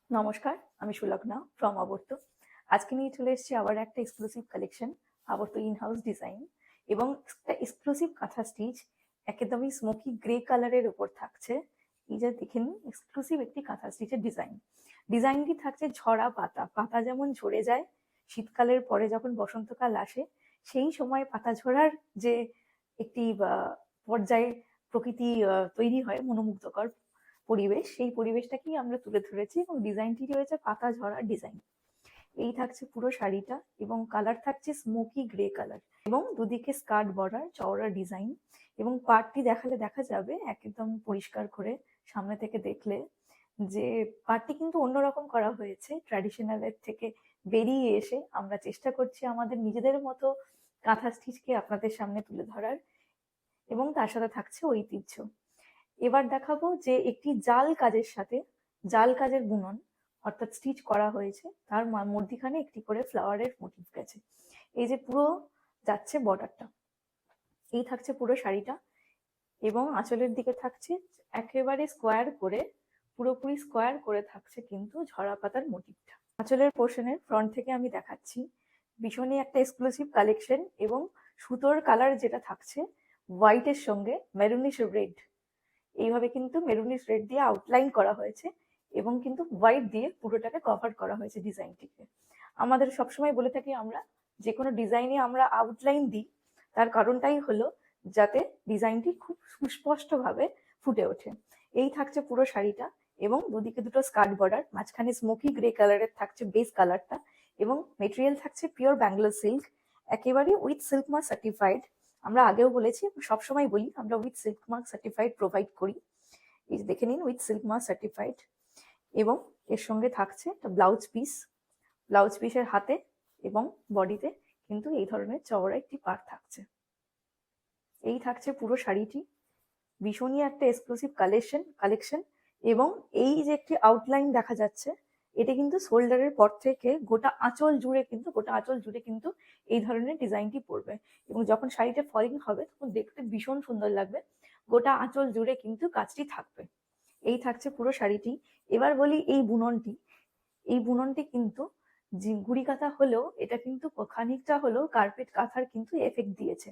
নমস্কার, আমি সুলগ্না ফ্রম আবর্ত। আজকে নিয়ে চলে এসেছি আবার একটা এক্সক্লুসিভ কালেকশন, আবর্ত ইন হাউস ডিজাইন এবং একটা এক্সক্লুসিভ কাঁথা স্টিচ একদমই স্মোকি গ্রে কালারের উপর থাকছে। এই যে দেখে নিন, এক্সক্লুসিভ একটি কাঁথা স্টিচের ডিজাইনটি থাকছে ঝরা পাতা। পাতা যেমন ঝরে যায় শীতকালের পরে, যখন বসন্তকাল আসে সেই সময় পাতা ঝরার যে একটি পর্যায়ে প্রকৃতি তৈরি হয়, মনোমুগ্ধকর পরিবেশ, সেই পরিবেশটাকেই আমরা তুলে ধরেছি এবং ডিজাইনটি রয়েছে পাতা ঝরা ডিজাইন। এই থাকছে পুরো শাড়িটা এবং কালার থাকছে স্মোকি গ্রে কালার এবং দুদিকে স্কার্ট বর্ডার চওড়া ডিজাইন এবং পাড়টি দেখালে দেখা যাবে একদম পরিষ্কার করে সামনে থেকে দেখলে যে পাড়টি কিন্তু অন্যরকম করা হয়েছে। ট্র্যাডিশনালের থেকে বেরিয়ে এসে আমরা চেষ্টা করছি আমাদের নিজেদের মতো কাঁথা স্টিচকে আপনাদের সামনে তুলে ধরার এবং তার সাথে থাকছে ঐতিহ্য। এবার দেখাবো যে একটি জাল কাজের সাথে জাল কাজের বুনন অর্থাৎ স্টিচ করা হয়েছে, তার মধ্যিখানে একটি করে ফ্লাওয়ারের মোটিভ গেছে। এই যে পুরো যাচ্ছে বর্ডারটা, এই থাকছে পুরো শাড়িটা এবং আঁচলের দিকে থাকছে একেবারে স্কোয়ার করে, পুরোপুরি স্কোয়ার করে থাকছে কিন্তু ঝরা পাতার মোটিভটা। আঁচলের পোর্শনের ফ্রন্ট থেকে আমি দেখাচ্ছি, ভীষণই একটা এক্সক্লুসিভ কালেকশন এবং সুতোর কালার যেটা থাকছে হোয়াইটের সঙ্গে মেরুনিশ রেড, এইভাবে কিন্তু মেরুনিশ রেড দিয়ে আউটলাইন করা হয়েছে এবং কিন্তু হোয়াইট দিয়ে পুরোটাকে কভার করা হয়েছে ডিজাইনটিকে। আমাদের সবসময় বলে থাকি আমরা যে কোনো ডিজাইনে আমরা আউটলাইন দিই, তার কারণটাই হলো যাতে ডিজাইনটি খুব সুস্পষ্টভাবে ফুটে ওঠে। এই থাকছে পুরো শাড়িটা এবং দুদিকে দুটো স্কার্ট বর্ডার, মাঝখানে স্মোকি গ্রে কালারের থাকছে বেস কালারটা এবং মেটেরিয়াল থাকছে পিওর ব্যাঙ্গালোর সিল্ক, একেবারে উইথ সিল্ক মার্ক সার্টিফাইড। আমরা আগেও বলেছি, সবসময় বলি আমরা with silk mark certified provide করি। এই দেখে নিন, উইথ সিল্ক মার্ক সার্টিফাইড এবং এর সঙ্গে থাকছে একটা ব্লাউজ পিসের হাতে এবং বডিতে কিন্তু এই ধরনের চওড়া একটি পাড় থাকছে। এই থাকছে পুরো শাড়িটি, ভীষণই একটা এক্সক্লুসিভ কালেকশন এবং এই যে একটি আউটলাইন দেখা যাচ্ছে, এটা কিন্তু শোল্ডারের পর থেকে গোটা আঁচল জুড়ে কিন্তু এই ধরনের ডিজাইনটি পড়বে এবং যখন শাড়িটা ফলিং হবে তখন দেখতে ভীষণ সুন্দর লাগবে। গোটা আঁচল জুড়ে কিন্তু কাজটি থাকবে। এই থাকছে পুরো শাড়িটি। এবার বলি এই বুননটি কিন্তু গুড়ি কাঁথা হলেও এটা কিন্তু খানিকটা হলেও কার্পেট কাঁথার কিন্তু এফেক্ট দিয়েছে।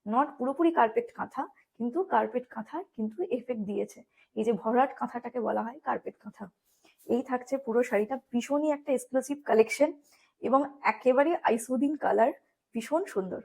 নট পুরোপুরি কার্পেট কাঁথা, কিন্তু কার্পেট কাঁথার কিন্তু এফেক্ট দিয়েছে। এই যে ভরাট কাঁথাটাকে বলা হয় কার্পেট কাঁথা। এই থাকছে পুরো শাড়িটা, ভীষণই একটা এক্সক্লুসিভ কালেকশন এবং একেবারে আইসুদিন কালার, ভীষণ সুন্দর।